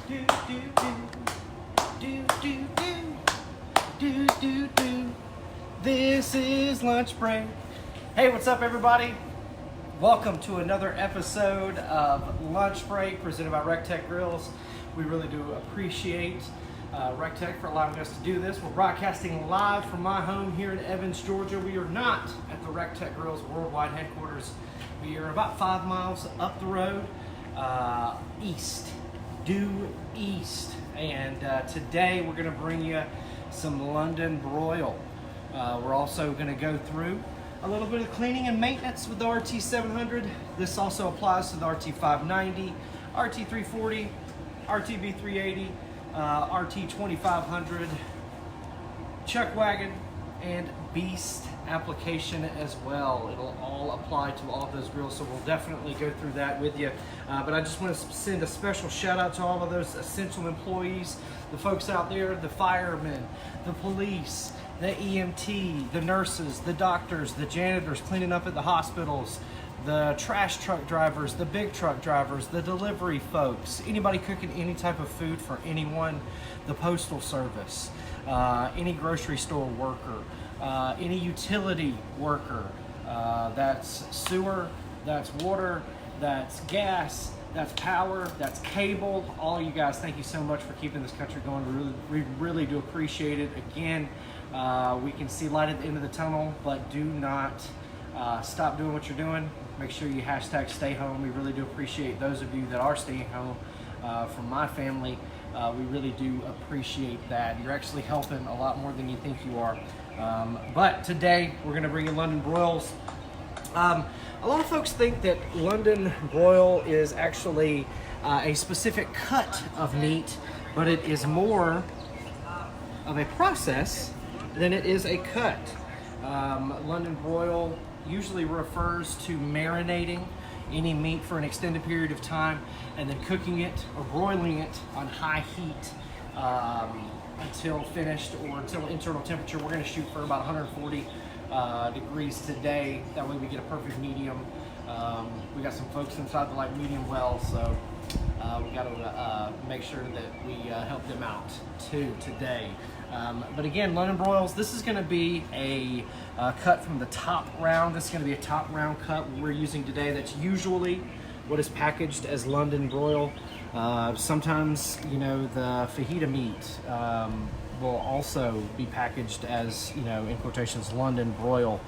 Do do do do do do do do. This is lunch break. Hey, what's up, everybody? Welcome to another episode of Lunch Break presented by recteq Grills. We really do appreciate recteq for allowing us to do this. We're broadcasting live from my home here in Evans, Georgia. We are not at the recteq Grills worldwide headquarters. We are about 5 miles up the road, due east. And today we're going to bring you some London broil. We're also going to go through a little bit of cleaning and maintenance with the RT700. This also applies to the RT590, RT340, RTB380, RT2500, chuck wagon, and beast application as well. It'll all apply to all of those grills, so we'll definitely go through that with you. But I just want to send a special shout out to all of those essential employees, the folks out there, the firemen, the police, the EMT, the nurses, the doctors, the janitors cleaning up at the hospitals, the trash truck drivers, the big truck drivers, the delivery folks, anybody cooking any type of food for anyone, the postal service, any grocery store worker, any utility worker, that's sewer, that's water, that's gas, that's power, that's cable. All you guys, thank you so much for keeping this country going. We really do appreciate it. Again, we can see light at the end of the tunnel, but do not stop doing what you're doing. Make sure you hashtag stay home. We really do appreciate those of you that are staying home. From my family, we really do appreciate that. You're actually helping a lot more than you think you are. But today we're going to bring you London broils. A lot of folks think that London broil is actually a specific cut of meat, but it is more of a process than it is a cut. London broil usually refers to marinating any meat for an extended period of time and then cooking it or broiling it on high heat until finished or until internal temperature. We're going to shoot for about 140 degrees today. That way we get a perfect medium. We got some folks inside that like medium well, so we got to make sure that we help them out too today. But again, London broils, this is going to be a cut from the top round. This is going to be a top round cut we're using today. That's usually what is packaged as London broil. Sometimes, you know, the fajita meat will also be packaged as, you know, in quotations, London broil.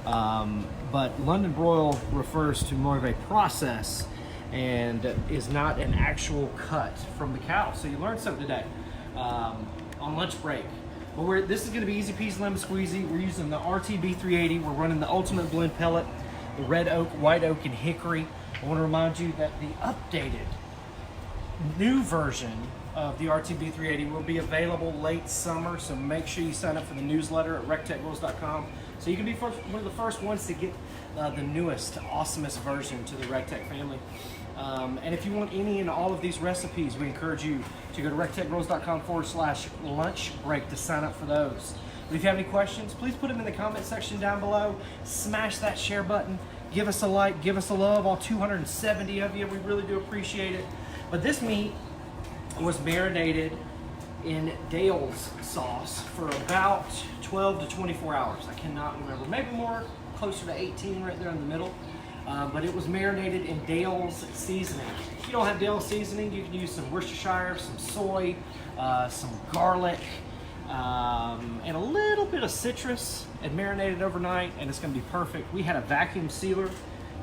But London broil refers to more of a process and is not an actual cut from the cow. So you learned something today on lunch break. But this is going to be easy peasy lemon squeezy. We're using the RTB380. We're running the ultimate blend pellet, the red oak, white oak, and hickory. I want to remind you that the updated new version of the RTB380 will be available late summer, so make sure you sign up for the newsletter at recteqgrills.com so you can be one of the first ones to get the newest, awesomest version to the recteq family. And if you want any and all of these recipes, we encourage you to go to recteqgrills.com/lunch break to sign up for those. But if you have any questions, please put them in the comment section down below. Smash that share button. Give us a like, give us a love, all 270 of you. We really do appreciate it. But this meat was marinated in Dale's sauce for about 12 to 24 hours. I cannot remember. Maybe more, closer to 18 right there in the middle. But it was marinated in Dale's seasoning. If you don't have Dale's seasoning, you can use some Worcestershire, some soy, some garlic, and a little bit of citrus, and marinate it overnight, and it's going to be perfect. We had a vacuum sealer,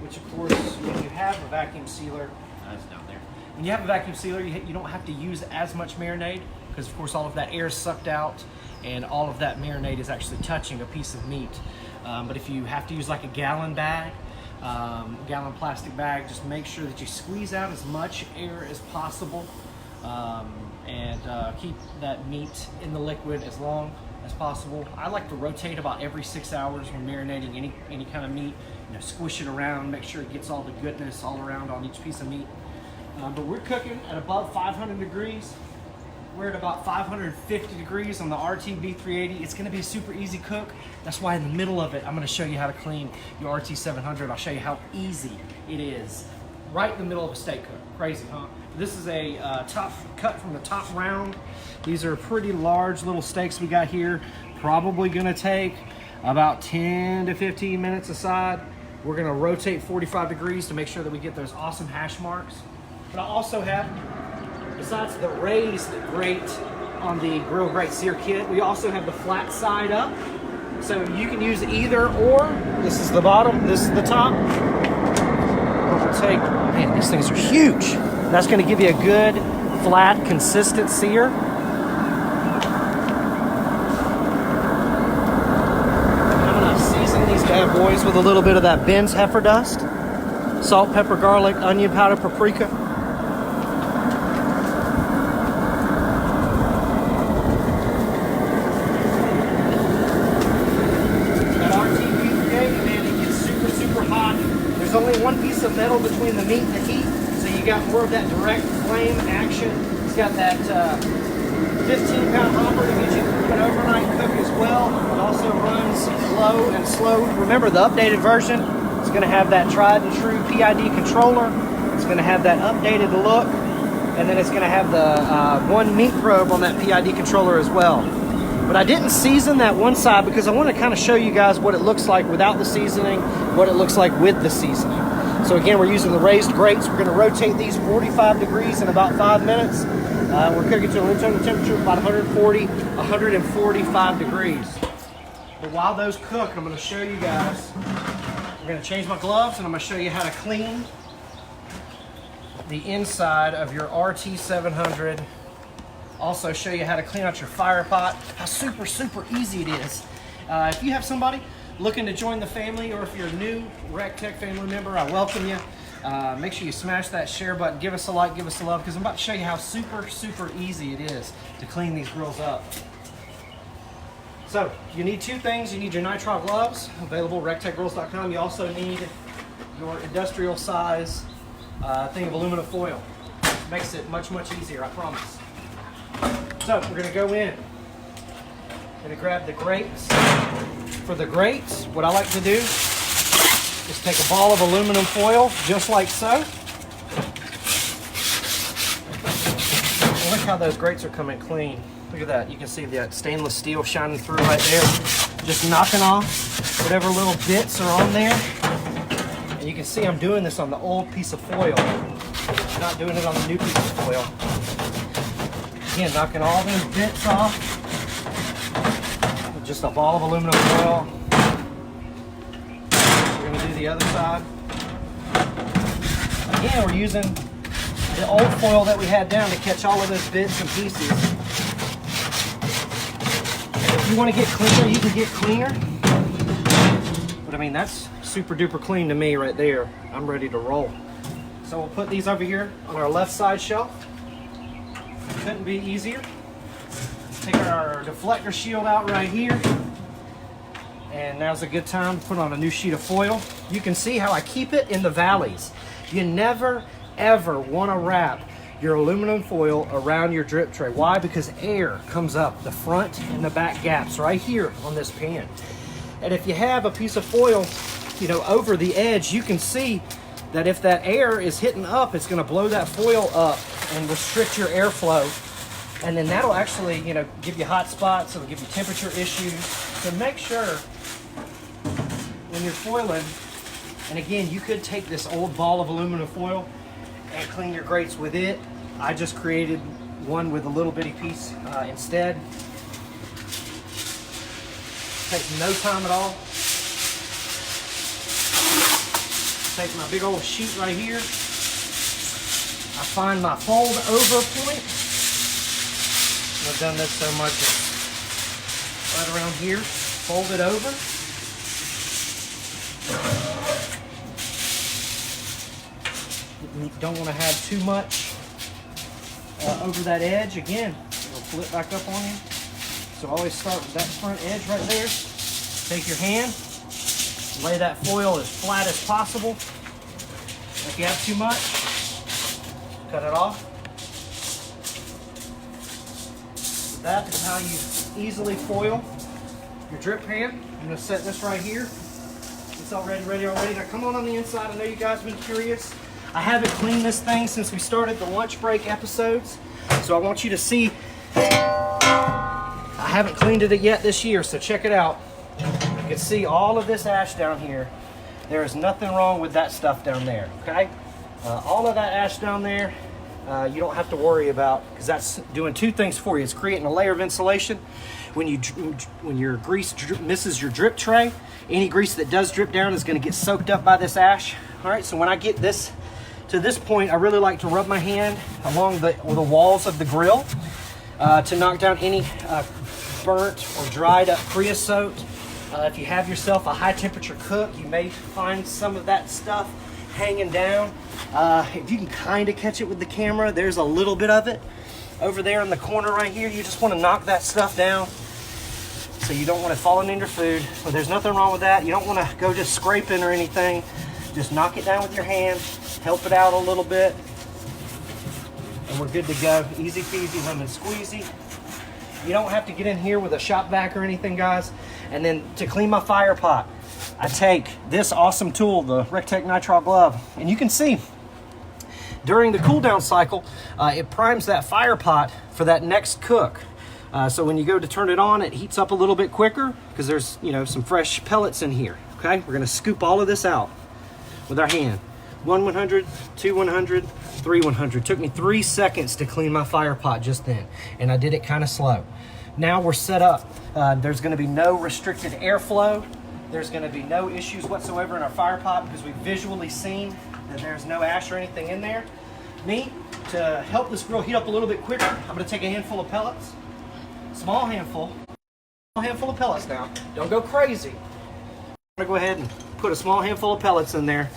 which of course, when you have a vacuum sealer, it's down there. When you have a vacuum sealer, you don't have to use as much marinade because, of course, all of that air is sucked out, and all of that marinade is actually touching a piece of meat. But if you have to use like a gallon bag, gallon plastic bag, just make sure that you squeeze out as much air as possible and keep that meat in the liquid as long as possible. I like to rotate about every 6 hours when marinating any kind of meat. You know, squish it around, make sure it gets all the goodness all around on each piece of meat. But we're cooking at above 500 degrees. We're at about 550 degrees on the RTB380. It's gonna be a super easy cook. That's why in the middle of it, I'm gonna show you how to clean your RT700. I'll show you how easy it is right in the middle of a steak cook. Crazy, huh? This is a top cut from the top round. These are pretty large little steaks we got here. Probably gonna take about 10 to 15 minutes aside. We're gonna rotate 45 degrees to make sure that we get those awesome hash marks. But I also have, besides the raised grate on the Grill Grate Sear kit, we also have the flat side up. So you can use either or. This is the bottom, this is the top. We'll take, man, these things are huge. That's gonna give you a good, flat, consistent sear. I'm gonna season these bad boys with a little bit of that Ben's heifer dust. Salt, pepper, garlic, onion powder, paprika. There's only one piece of metal between the meat and the heat, so you got more of that direct flame action. It's got that 15-pound hopper to get you through an overnight cook as well. It also runs low and slow. Remember, the updated version is going to have that tried and true PID controller. It's going to have that updated look, and then it's going to have the one meat probe on that PID controller as well. But I didn't season that one side because I want to kind of show you guys what it looks like without the seasoning, what it looks like with the seasoning. So again, we're using the raised grates. We're going to rotate these 45 degrees in about 5 minutes. We're cooking to a room temperature of about 140, 145 degrees. But while those cook, I'm going to show you guys, we're going to change my gloves and I'm going to show you how to clean the inside of your RT700. Also show you how to clean out your fire pot, how super easy it is. If you have somebody looking to join the family, or if you're a new recteq family member, I welcome you. Make sure you smash that share button, give us a like, give us a love, because I'm about to show you how super easy it is to clean these grills up. So you need two things. You need your nitrile gloves, available at recteqgrills.com. You also need your industrial size thing of aluminum foil. Makes it much easier, I promise. So we're going to go in. I'm going to grab the grates. For the grates, what I like to do is take a ball of aluminum foil, just like so. And look how those grates are coming clean. Look at that. You can see that stainless steel shining through right there. Just knocking off whatever little bits are on there. And you can see I'm doing this on the old piece of foil. I'm not doing it on the new piece of foil. Again, knocking all those bits off with just a ball of aluminum foil. We're going to do the other side. Again, we're using the old foil that we had down to catch all of those bits and pieces. If you want to get cleaner, you can get cleaner. But I mean, that's super duper clean to me right there. I'm ready to roll. So we'll put these over here on our left side shelf. Couldn't be easier. Take our deflector shield out right here. And now's a good time to put on a new sheet of foil. You can see how I keep it in the valleys. You never, ever want to wrap your aluminum foil around your drip tray. Why? Because air comes up the front and the back gaps right here on this pan. And if you have a piece of foil, you know, over the edge, you can see that if that air is hitting up, it's going to blow that foil up and restrict your airflow. And then that'll actually, you know, give you hot spots. It'll give you temperature issues. So make sure when you're foiling, and again, you could take this old ball of aluminum foil and clean your grates with it. I just created one with a little bitty piece instead. Takes no time at all. Take my big old sheet right here. I find my fold over point. I've done this so much, it's right around here. Fold it over. You don't want to have too much over that edge. Again, it'll flip back up on you. So always start with that front edge right there. Take your hand, lay that foil as flat as possible. If you have too much, cut it off. That is how you easily foil your drip pan. I'm going to set this right here. It's already ready. Now come on the inside. I know you guys have been curious. I haven't cleaned this thing since we started the lunch break episodes, so I want you to see. I haven't cleaned it yet this year, so check it out. You can see all of this ash down here. There is nothing wrong with that stuff down there, okay? All of that ash down there, you don't have to worry about, because that's doing two things for you. It's creating a layer of insulation. When your grease misses your drip tray, any grease that does drip down is going to get soaked up by this ash. All right, so when I get this to this point, I really like to rub my hand along the walls of the grill to knock down any burnt or dried up creosote. If you have yourself a high temperature cook, you may find some of that stuff hanging down. If you can kind of catch it with the camera, there's a little bit of it over there in the corner right here. You just want to knock that stuff down so you don't want it falling in your food. But there's nothing wrong with that. You don't want to go just scraping or anything. Just knock it down with your hand, help it out a little bit, and we're good to go. Easy peasy, lemon squeezy. You don't have to get in here with a shop vac or anything, guys. And then to clean my fire pot, I take this awesome tool, the recteq nitrile glove, and you can see during the cool down cycle, it primes that fire pot for that next cook. So when you go to turn it on, it heats up a little bit quicker because there's, you know, some fresh pellets in here. Okay, we're gonna scoop all of this out with our hand. 1 100, 2 100, 3 100. Took me 3 seconds to clean my fire pot just then, and I did it kind of slow. Now we're set up. There's going to be no restricted airflow. There's going to be no issues whatsoever in our fire pot because we've visually seen that there's no ash or anything in there. To help this grill heat up a little bit quicker, I'm going to take a handful of pellets. Small handful of pellets now. Don't go crazy. I'm going to go ahead and put a small handful of pellets in there,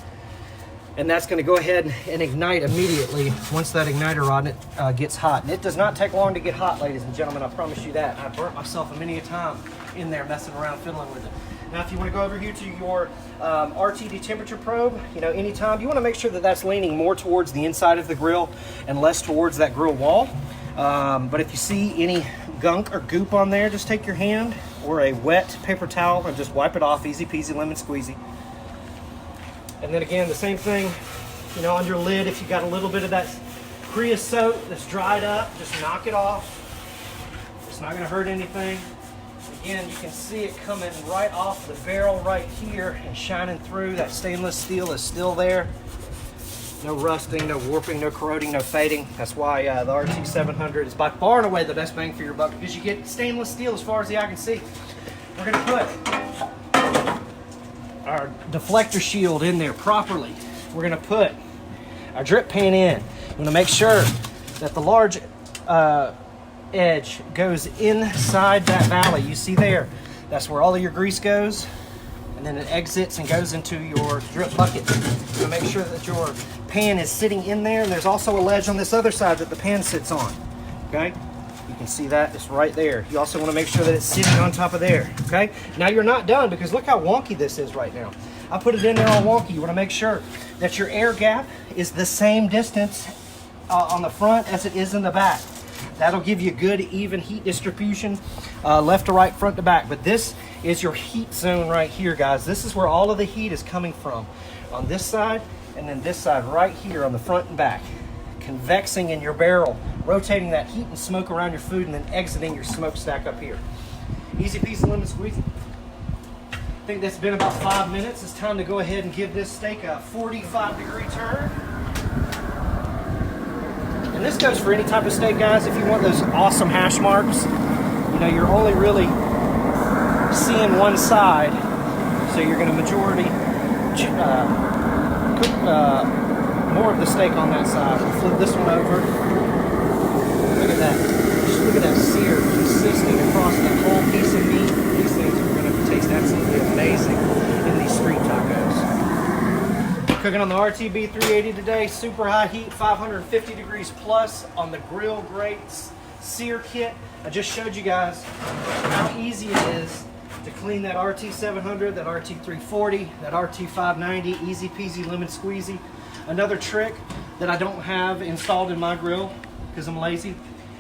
and that's going to go ahead and ignite immediately once that igniter on it gets hot. And it does not take long to get hot, ladies and gentlemen, I promise you that. I burnt myself many a time in there messing around fiddling with it. Now if you want to go over here to your RTD temperature probe, you know, anytime, you want to make sure that that's leaning more towards the inside of the grill and less towards that grill wall. But if you see any gunk or goop on there, just take your hand or a wet paper towel and just wipe it off. Easy peasy, lemon squeezy. And then again, the same thing, you know, on your lid, if you got a little bit of that creosote that's dried up, just knock it off. It's not going to hurt anything. Again, you can see it coming right off the barrel right here and shining through. That stainless steel is still there. No rusting, no warping, no corroding, no fading. That's why the RT700 is by far and away the best bang for your buck, because you get stainless steel as far as the eye can see. We're going to put our deflector shield in there properly. We're going to put our drip pan in. You want to make sure that the large edge goes inside that valley. You see there, that's where all of your grease goes, and then it exits and goes into your drip bucket. So make sure that your pan is sitting in there, and there's also a ledge on this other side that the pan sits on. Okay, you can see that it's right there. You also want to make sure that it's sitting on top of there. Okay, now you're not done, because look how wonky this is right now. I put it in there all wonky. You want to make sure that your air gap is the same distance on the front as it is in the back. That'll give you good even heat distribution left to right, front to back. But this is your heat zone right here, guys. This is where all of the heat is coming from, on this side and then this side right here on the front and back. Convexing in your barrel, rotating that heat and smoke around your food, and then exiting your smokestack up here. Easy peasy, lemon squeezy. I think that's been about 5 minutes. It's time to go ahead and give this steak a 45-degree turn. And this goes for any type of steak, guys. If you want those awesome hash marks, you know, you're only really seeing one side, so you're going to majority cook more of the steak on that side. We'll flip this one over. Look at that. Just look at that sear consistent across the whole piece of meat. These things are going to taste absolutely amazing in these street tacos. Cooking on the RTB 380 today, super high heat, 550 degrees plus on the grill grate sear kit. I just showed you guys how easy it is to clean that RT700, that RT340, that RT590, easy peasy, lemon squeezy. Another trick that I don't have installed in my grill because I'm lazy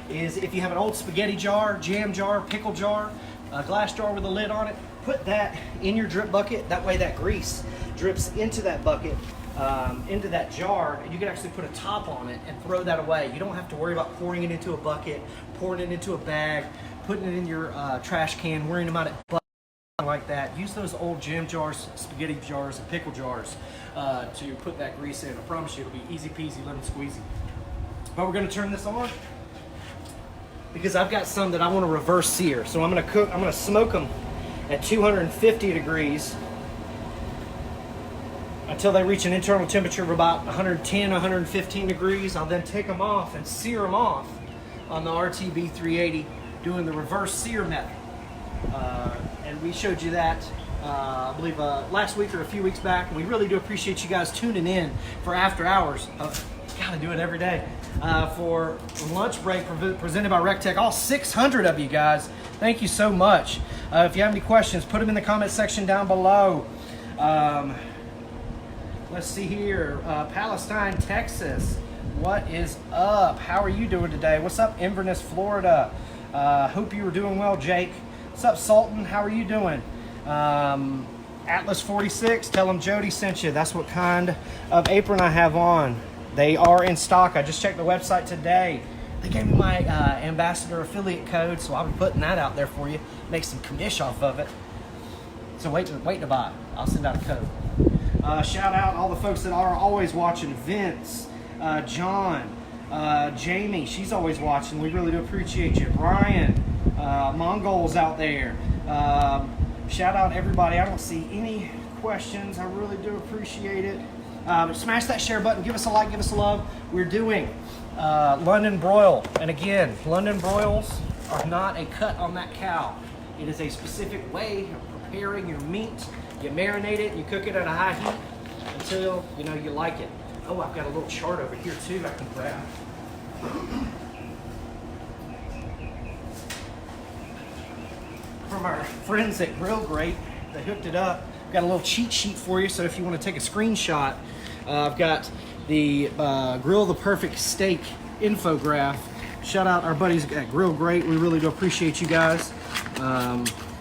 is if you have an old spaghetti jar, jam jar, pickle jar, a glass jar with a lid on it, put that in your drip bucket. That way that grease drips into that bucket into that jar, and you can actually put a top on it and throw that away. You don't have to worry about pouring it into a bucket, pouring it into a bag, putting it in your trash can, worrying about it like that. Use those old jam jars, spaghetti jars, and pickle jars to put that grease in. I promise you it'll be easy peasy, lemon squeezy. But we're gonna turn this on because I've got some that I want to reverse sear. So I'm gonna smoke them at 250 degrees until they reach an internal temperature of about 110, 115 degrees. I'll then take them off and sear them off on the RTB 380 doing the reverse sear method. And we showed you that, I believe, last week or a few weeks back. And we really do appreciate you guys tuning in for After Hours. Gotta do it every day. For lunch break presented by recteq. All 600 of you guys, thank you so much. If you have any questions, put them in the comment section down below. Let's see here, Palestine, Texas. What is up? How are you doing today? What's up, Inverness, Florida? Hope you were doing well, Jake. What's up, Sultan? How are you doing? Atlas 46, tell them Jody sent you. That's what kind of apron I have on. They are in stock. I just checked the website today. They gave me my ambassador affiliate code, so I'll be putting that out there for you. Make some commish off of it. So wait to buy. I'll send out a code. Shout out all the folks that are always watching. Vince, John, Jamie, she's always watching. We really do appreciate you. Brian, Mongols out there. Shout out everybody. I don't see any questions. I really do appreciate it. Smash that share button. Give us a like. Give us a love. We're doing London broil. And again, London broils are not a cut on that cow. It is a specific way of preparing your meat. You marinate it, you cook it at a high heat until you know you like it. Oh, I've got a little chart over here too I can grab. From our friends at Grill Great, they hooked it up. Got a little cheat sheet for you, so if you want to take a screenshot, I've got the Grill the Perfect Steak infograph. Shout out our buddies at Grill Great. We really do appreciate you guys.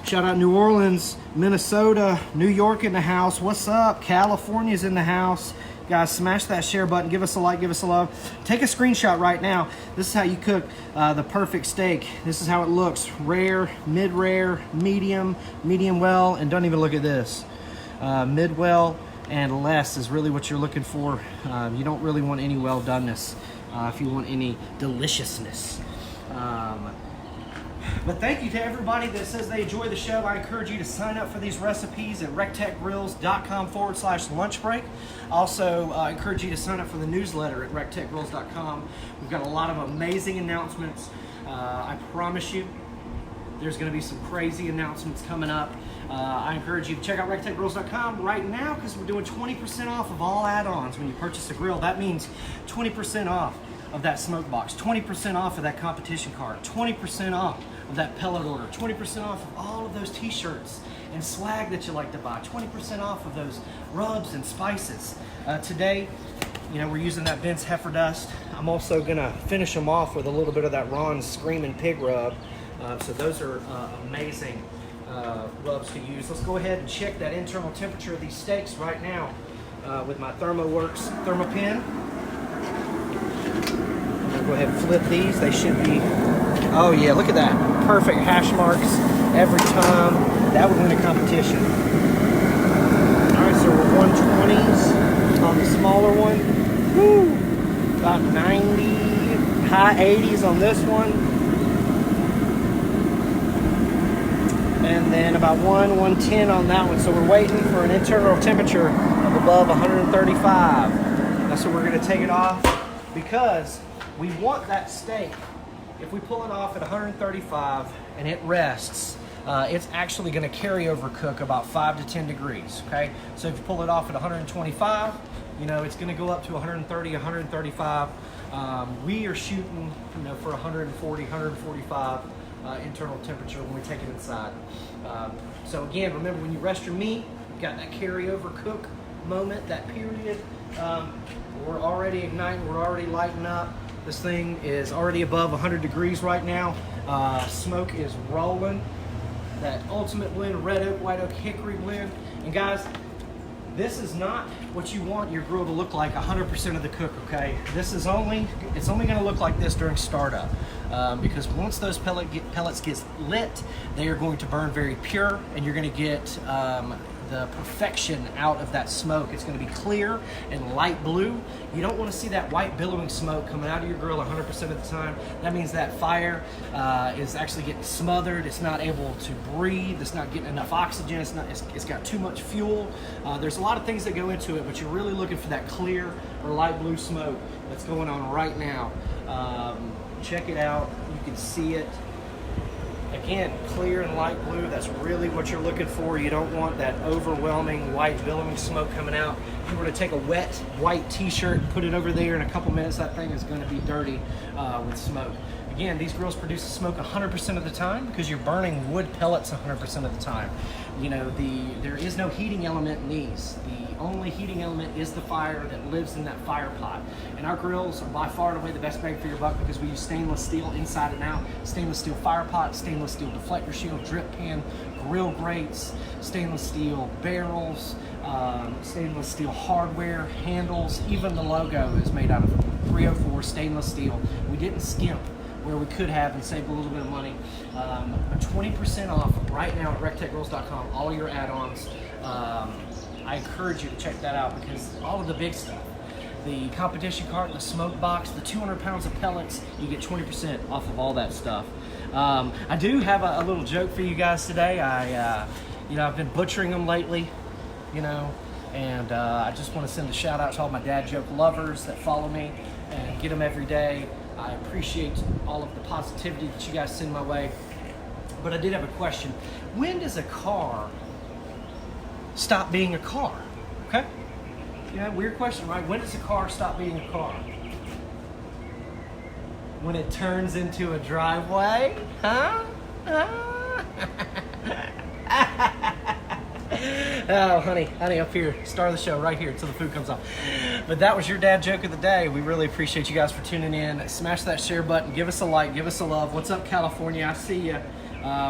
Shout out New Orleans, Minnesota, New York in the house. What's up? California's in the house. Guys, smash that share button. Give us a like, give us a love. Take a screenshot right now. This is how you cook the perfect steak. This is how it looks. Rare, mid-rare, medium, medium well, and don't even look at this. Mid-well and less is really what you're looking for. You don't really want any well-doneness if you want any deliciousness. But thank you to everybody that says they enjoy the show. I encourage you to sign up for these recipes at recteqgrills.com/lunchbreak. Also, I encourage you to sign up for the newsletter at recteqgrills.com. We've got a lot of amazing announcements. I promise you, there's going to be some crazy announcements coming up. I encourage you to check out recteqgrills.com right now because we're doing 20% off of all add-ons when you purchase a grill. That means 20% off of that smoke box, 20% off of that competition cart, 20% off of that pellet order, 20% off of all of those t-shirts and swag that you like to buy, 20% off of those rubs and spices. Today, you know, we're using that Vince Heifer Dust. I'm also gonna finish them off with a little bit of that Ron's Screaming Pig rub. So those are amazing rubs to use. Let's go ahead and check that internal temperature of these steaks right now with my ThermoWorks ThermoPen. Go ahead and flip these. They should be, oh yeah, look at that. Perfect hash marks every time. That would win a competition. All right, so we're 120s on the smaller one. Woo! About 90, high 80s on this one. And then about 110 on that one. So we're waiting for an internal temperature of above 135. That's what we're gonna take it off because we want that steak, if we pull it off at 135 and it rests, it's actually going to carry over cook about 5 to 10 degrees, okay? So if you pull it off at 125, you know, it's going to go up to 130, 135. We are shooting, you know, for 140, 145 internal temperature when we take it inside. So again, remember when you rest your meat, you've got that carryover cook moment, that period. We're already igniting, we're already lighting up. This thing is already above 100 degrees right now. Smoke is rolling. That ultimate blend, red oak, white oak, hickory blend. And guys, This is not what you want your grill to look like 100% of the cook, okay? It's only gonna look like this during startup because once those pellets get lit, they are going to burn very pure and you're gonna get the perfection out of that smoke. It's gonna be clear and light blue. You don't wanna see that white billowing smoke coming out of your grill 100% of the time. That means that fire is actually getting smothered. It's not able to breathe. It's not getting enough oxygen. It's got too much fuel. There's a lot of things that go into it, but you're really looking for that clear or light blue smoke that's going on right now. Check it out. You can see it. Again, clear and light blue, that's really what you're looking for. You don't want that overwhelming white billowing smoke coming out. If you were to take a wet white t-shirt and put it over there in a couple minutes, that thing is gonna be dirty with smoke. Again, these grills produce smoke 100% of the time because you're burning wood pellets 100% of the time. You know, there is no heating element in these. The only heating element is the fire that lives in that fire pot. And our grills are by far and away the best bang for your buck because we use stainless steel inside and out. Stainless steel fire pot, stainless steel deflector shield, drip pan, grill grates, stainless steel barrels, stainless steel hardware, handles. Even the logo is made out of 304 stainless steel. We didn't skimp where we could have and save a little bit of money. 20% off right now at recteqgrills.com, all your add-ons. I encourage you to check that out because all of the big stuff, the competition cart, the smoke box, the 200 pounds of pellets, you get 20% off of all that stuff. I do have a little joke for you guys today. I've been butchering them lately, and I just want to send a shout out to all my dad joke lovers that follow me and get them every day. I appreciate all of the positivity that you guys send my way. But I did have a question. When does a car stop being a car? Okay? Weird question, right? When does a car stop being a car? When it turns into a driveway? Huh? Oh, honey, up here. Star of the show right here until the food comes off. But that was your dad joke of the day. We really appreciate you guys for tuning in. Smash that share button. Give us a like. Give us a love. What's up, California? I see you.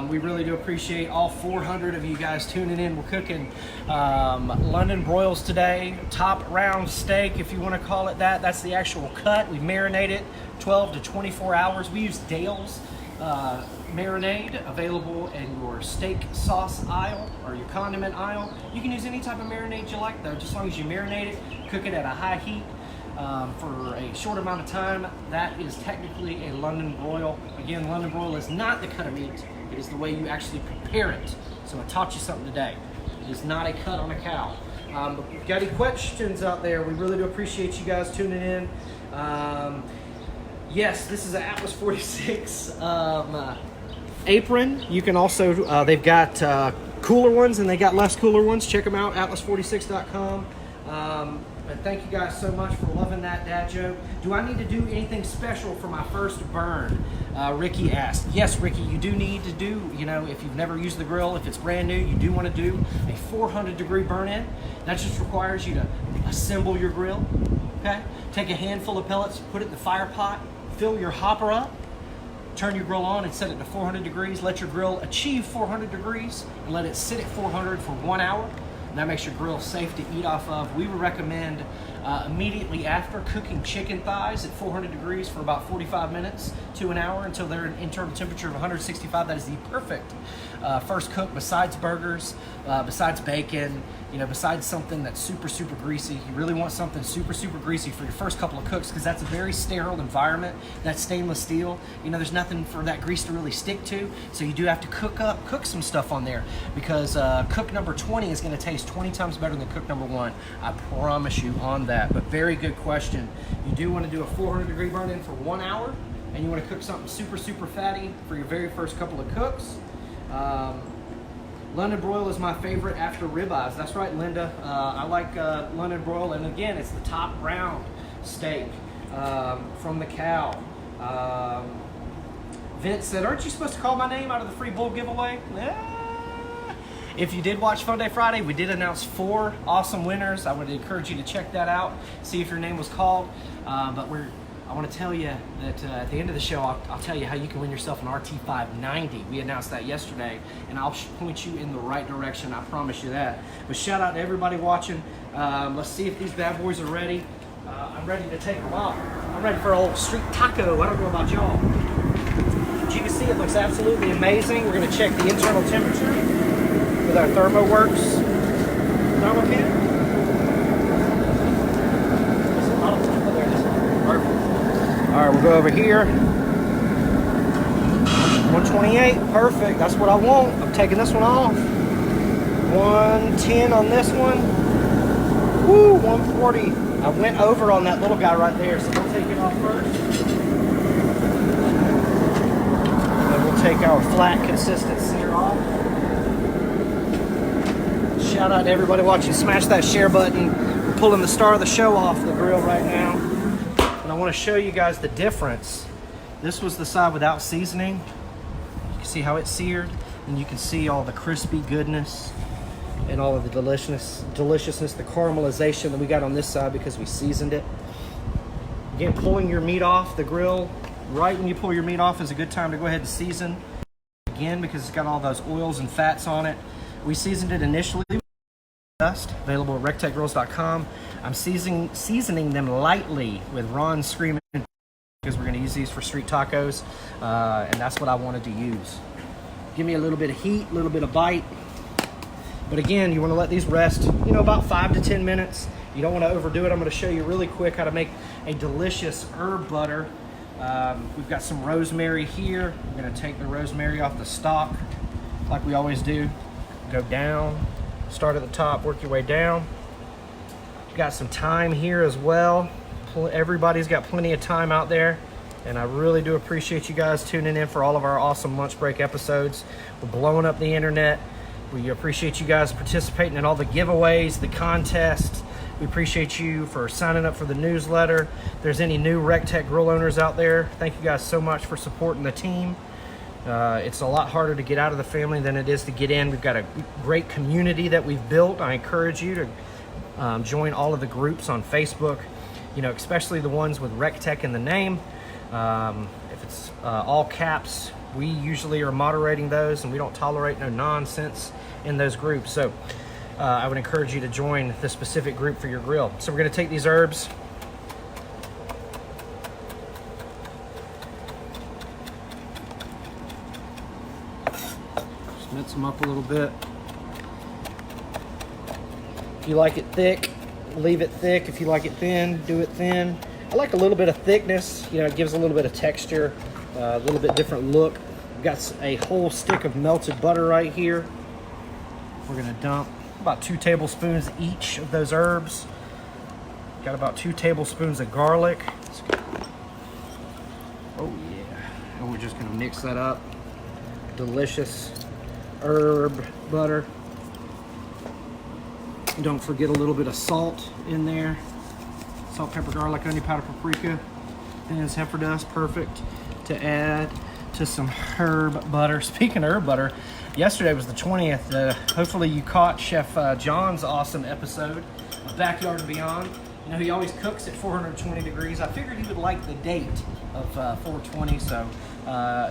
We really do appreciate all 400 of you guys tuning in. We're cooking London broils today. Top round steak, if you want to call it that. That's the actual cut. We marinate it 12 to 24 hours. We use Dale's marinade, available in your steak sauce aisle or your condiment aisle. You can use any type of marinade you like though, just as long as you marinate it, cook it at a high heat for a short amount of time. That is technically a London broil. Again, London broil is not the cut of meat, it is the way you actually prepare it. So I taught you something today. It is not a cut on a cow. But if you've got any questions out there, we really do appreciate you guys tuning in. Yes, this is an Atlas 46 apron. You can also, they've got cooler ones and they got less cooler ones. Check them out, atlas46.com. And thank you guys so much for loving that dad joke. Do I need to do anything special for my first burn? Ricky asked. Yes, Ricky, you do need to do, if you've never used the grill, if it's brand new, you do want to do a 400-degree burn-in. That just requires you to assemble your grill, okay? Take a handful of pellets, put it in the fire pot, fill your hopper up, turn your grill on and set it to 400 degrees. Let your grill achieve 400 degrees and let it sit at 400 for 1 hour. And that makes your grill safe to eat off of. We would recommend immediately after cooking chicken thighs at 400 degrees for about 45 minutes to an hour until they're an internal temperature of 165. That is the perfect first cook besides burgers, besides bacon, besides something that's super, super greasy. You really want something super, super greasy for your first couple of cooks because that's a very sterile environment. That's stainless steel. There's nothing for that grease to really stick to. So you do have to cook some stuff on there because cook number 20 is going to taste 20 times better than cook number 1. I promise you on that. But very good question. You do want to do a 400-degree burn-in for 1 hour and you want to cook something super, super fatty for your very first couple of cooks. London broil is my favorite after ribeyes. That's right, Linda. I like London broil, and again, it's the top round steak from the cow. Vince said, aren't you supposed to call my name out of the free bull giveaway? If you did watch Fun Day Friday, we did announce 4 awesome winners. I would encourage you to check that out, see if your name was called. But we're I want to tell you that at the end of the show, I'll tell you how you can win yourself an RT590. We announced that yesterday, and I'll point you in the right direction. I promise you that. But shout out to everybody watching. Let's see if these bad boys are ready. I'm ready to take them off. I'm ready for an old street taco. I don't know about y'all. As you can see, it looks absolutely amazing. We're going to check the internal temperature with our ThermoWorks thermometer. All right, we'll go over here. 128, perfect. That's what I want. I'm taking this one off. 110 on this one. Woo, 140. I went over on that little guy right there, so we'll take it off first. Then we'll take our flat, consistent sear off. Shout out to everybody watching. Smash that share button. We're pulling the star of the show off the grill right now. And I want to show you guys the difference. This was the side without seasoning. You can see how it's seared, and you can see all the crispy goodness and all of the deliciousness, the caramelization that we got on this side because we seasoned it. Again, pulling your meat off the grill, right when you pull your meat off is a good time to go ahead and season. Again, because it's got all those oils and fats on it. We seasoned it initially. Available at recteqgrills.com. I'm seasoning them lightly with Ron's Screaming because we're going to use these for street tacos, and that's what I wanted to use. Give me a little bit of heat, a little bit of bite. But again, you want to let these rest, about 5 to 10 minutes. You don't want to overdo it. I'm going to show you really quick how to make a delicious herb butter. We've got some rosemary here. I'm going to take the rosemary off the stalk like we always do. Go down. Start at the top, work your way down. Got some thyme here as well. Everybody's got plenty of time out there, and I really do appreciate you guys tuning in for all of our awesome lunch break episodes. We're blowing up the internet. We appreciate you guys participating in all the giveaways, the contests. We appreciate you for signing up for the newsletter. If there's any new recteq grill owners out there, thank you guys so much for supporting the team. It's a lot harder to get out of the family than it is to get in. We've got a great community that we've built. I encourage you to join all of the groups on Facebook, especially the ones with recteq in the name. If it's all caps, we usually are moderating those, and we don't tolerate no nonsense in those groups. So I would encourage you to join the specific group for your grill. So we're going to take these herbs. Mince them up a little bit. If you like it thick, leave it thick. If you like it thin, do it thin. I like a little bit of thickness. It gives a little bit of texture, a little bit different look. We've got a whole stick of melted butter right here. We're gonna dump about 2 tablespoons each of those herbs. Got about 2 tablespoons of garlic. Oh yeah. And we're just gonna mix that up. Delicious herb butter. Don't forget a little bit of salt in there. Salt, pepper, garlic, onion powder, paprika, and heifer dust. Perfect to add to some herb butter. Speaking of herb butter, yesterday was the 20th. Hopefully you caught Chef John's awesome episode of Backyard and Beyond. He always cooks at 420 degrees. I figured he would like the date of 420. So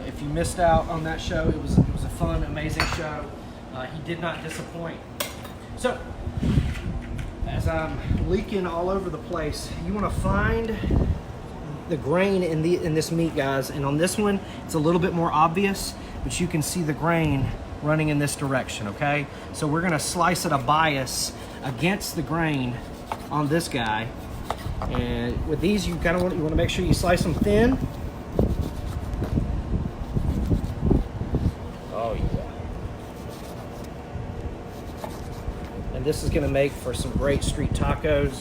if you missed out on that show, it was a fun, amazing show. He did not disappoint. So as I'm leaking all over the place, you want to find the grain in this meat, guys. And on this one, it's a little bit more obvious, but you can see the grain running in this direction. Okay, so we're going to slice it a bias against the grain on this guy. And with these, you want to make sure you slice them thin. Oh yeah. And this is going to make for some great street tacos.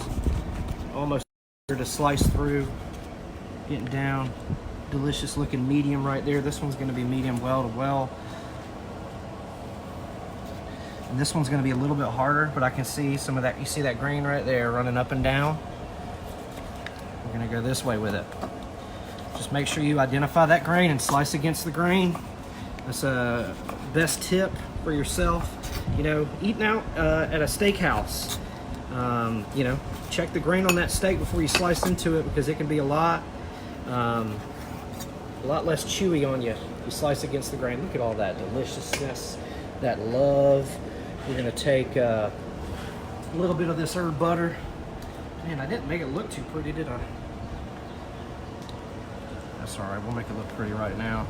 Almost to slice through, getting down. Delicious looking medium right there. This one's going to be medium well to well. And this one's going to be a little bit harder, but I can see some of that. You see that grain right there running up and down? We're going to go this way with it. Just make sure you identify that grain and slice against the grain. That's a best tip for yourself. Eating out at a steakhouse, check the grain on that steak before you slice into it, because it can be a lot. A lot less chewy on you. You slice against the grain. Look at all that deliciousness, that love. We're gonna take a little bit of this herb butter. Man, I didn't make it look too pretty, did I? That's all right, we'll make it look pretty right now.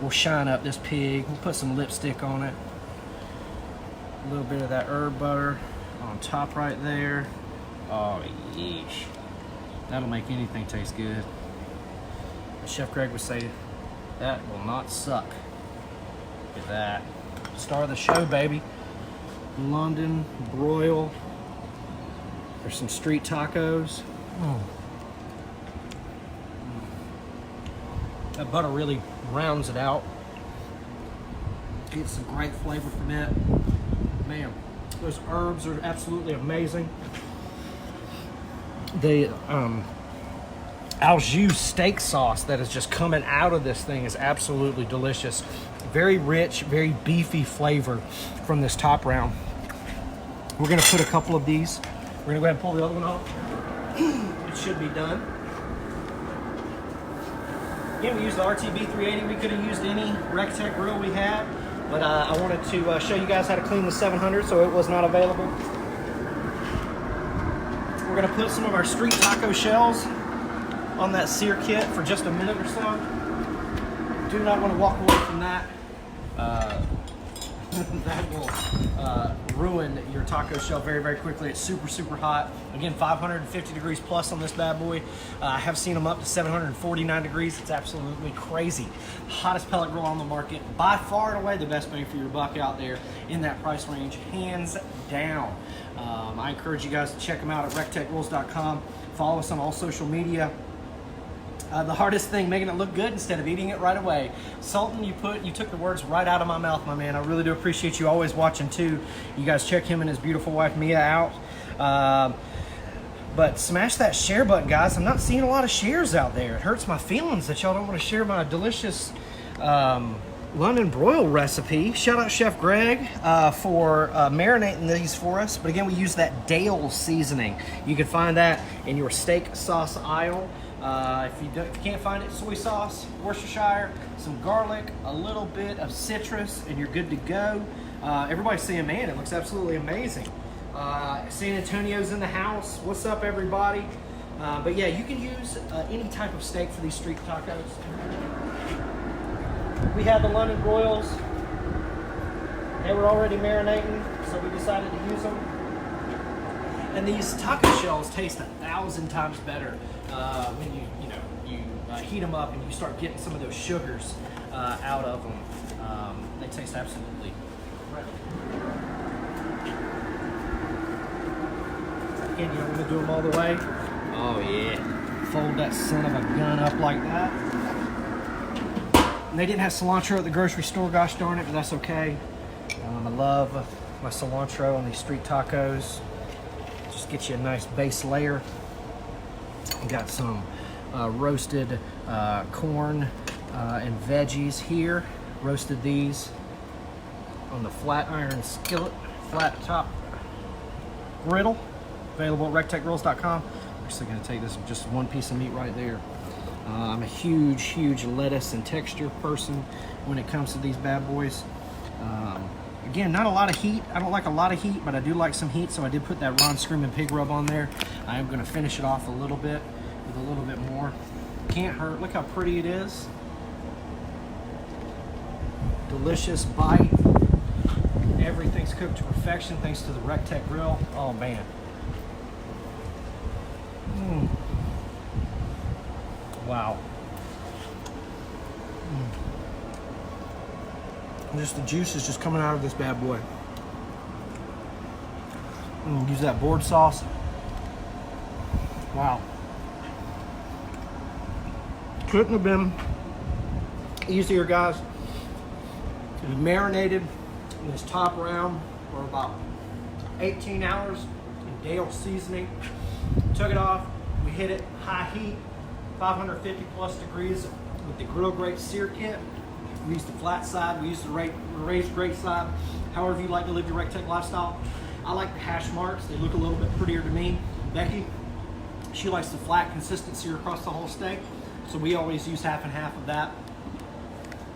We'll shine up this pig. We'll put some lipstick on it. A little bit of that herb butter on top right there. Oh, yeesh. That'll make anything taste good. Chef Greg would say, that will not suck. Look at that. Star of the show, baby. London broil. There's some street tacos. That butter really rounds it out. Gets some great flavor from it. Man, those herbs are absolutely amazing. The au jus steak sauce that is just coming out of this thing is absolutely delicious. Very rich, very beefy flavor from this top round. We're gonna put a couple of these. We're gonna go ahead and pull the other one off. It should be done. Again, we used the RTB 380. We could have used any recteq grill we had, but I wanted to show you guys how to clean the 700, so it was not available. We're gonna put some of our street taco shells on that sear kit for just a minute or so. Do not want to walk away from that. That will ruin your taco shell very, very quickly. It's super, super hot. Again, 550 degrees plus on this bad boy. I have seen them up to 749 degrees. It's absolutely crazy. Hottest pellet grill on the market. By far and away the best bang for your buck out there in that price range, hands down. I encourage you guys to check them out at recteqgrills.com. Follow us on all social media. The hardest thing, making it look good instead of eating it right away. Sultan, you took the words right out of my mouth, my man. I really do appreciate you always watching too. You guys check him and his beautiful wife Mia out. But smash that share button, guys. I'm not seeing a lot of shares out there. It hurts my feelings that y'all don't want to share my delicious London broil recipe. Shout out Chef Greg for marinating these for us. But again, we use that Dale seasoning. You can find that in your steak sauce aisle. If you can't find it, soy sauce, Worcestershire, some garlic, a little bit of citrus, and you're good to go. Everybody's saying, man, it looks absolutely amazing. San Antonio's in the house. What's up, everybody? But yeah, you can use any type of steak for these street tacos. We had the London broils. They were already marinating, so we decided to use them. And these taco shells taste 1,000 times better when you heat them up and you start getting some of those sugars out of them. They taste absolutely incredible. Again, you don't want to do them all the way. Oh yeah. Fold that son of a gun up like that. And they didn't have cilantro at the grocery store, gosh darn it, but that's okay. I love my cilantro on these street tacos. Just get you a nice base layer. We got some roasted corn and veggies here. Roasted these on the flat iron skillet, flat top griddle. Available at recteqgrills.com. I'm actually going to take this just one piece of meat right there. I'm a huge lettuce and texture person when it comes to these bad boys. Again, not a lot of heat. I don't like a lot of heat, but I do like some heat, so I did put that Ron Screaming Pig rub on there. I am going to finish it off a little bit with a little bit more. Can't hurt. Look how pretty it is. Delicious bite. Everything's cooked to perfection thanks to the recteq grill. Oh man. Wow. Just the juice is just coming out of this bad boy. Use that board sauce. Wow. Couldn't have been easier, guys. It was marinated in this top round for about 18 hours in Dale seasoning. Took it off. We hit it high heat, 550 plus degrees with the grill grate sear kit. We used the flat side, we used the raised grate side, however you like to live your recteq lifestyle. I like the hash marks, they look a little bit prettier to me. Becky, she likes the flat, consistent sear across the whole steak. So we always use half and half of that.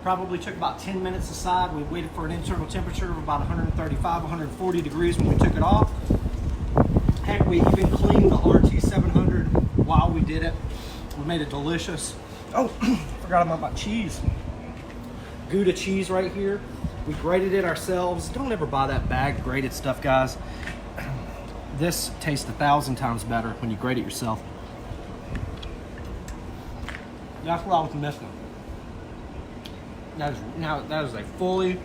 Probably took about 10 minutes aside. We waited for an internal temperature of about 135, 140 degrees when we took it off. Heck, we even cleaned the RT700 while we did it. We made it delicious. Oh, forgot about my cheese. Gouda cheese right here. We grated it ourselves. Don't ever buy that bag grated stuff, guys. This tastes 1,000 times better when you grate it yourself. That's what I was missing. That is a fully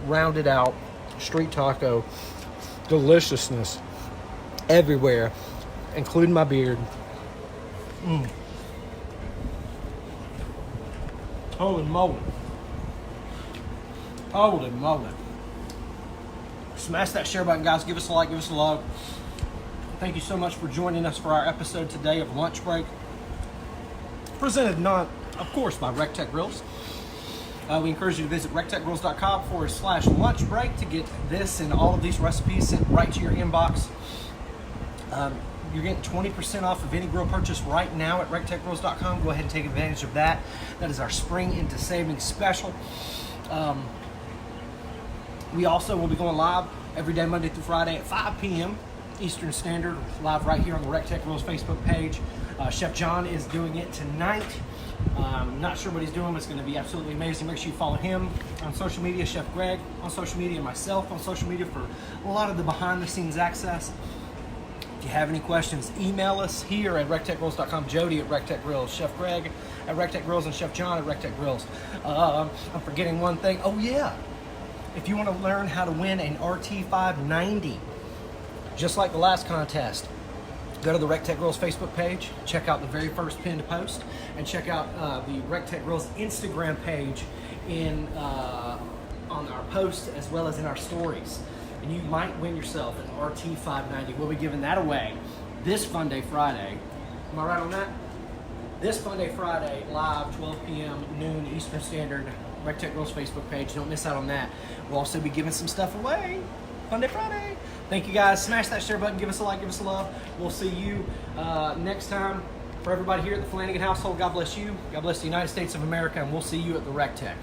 rounded out street taco. Deliciousness everywhere, including my beard. Holy moly. Holy moly. Smash that share button, guys. Give us a like, give us a love. Thank you so much for joining us for our episode today of Lunch Break. Presented of course, by recteq Grills. We encourage you to visit recteqgrills.com/lunch break to get this and all of these recipes sent right to your inbox. You're getting 20% off of any grill purchase right now at recteqgrills.com. Go ahead and take advantage of that. That is our spring into savings special. We also will be going live every day, Monday through Friday at 5 p.m. Eastern Standard, live right here on the recteq Grills Facebook page. Chef John is doing it tonight. Not sure what he's doing, but it's going to be absolutely amazing. Make sure you follow him on social media, Chef Greg on social media, myself on social media for a lot of the behind-the-scenes access. If you have any questions, email us here at recteqgrills.com, Jody at recteq Grills, Chef Greg at recteq Grills, and Chef John at recteq Grills. I'm forgetting one thing. Oh yeah, if you want to learn how to win an RT590, just like the last contest, go to the recteq Grills Facebook page, check out the very first pinned post, and check out the recteq Grills Instagram page on our posts as well as in our stories. And you might win yourself an RT590. We'll be giving that away this Fun Day Friday. Am I right on that? This Fun Day Friday, live, 12 p.m., noon Eastern Standard, recteq Grills Facebook page. Don't miss out on that. We'll also be giving some stuff away. Fun Day Friday. Thank you, guys. Smash that share button. Give us a like. Give us a love. We'll see you next time. For everybody here at the Flanagan household, God bless you. God bless the United States of America, and we'll see you at the recteq.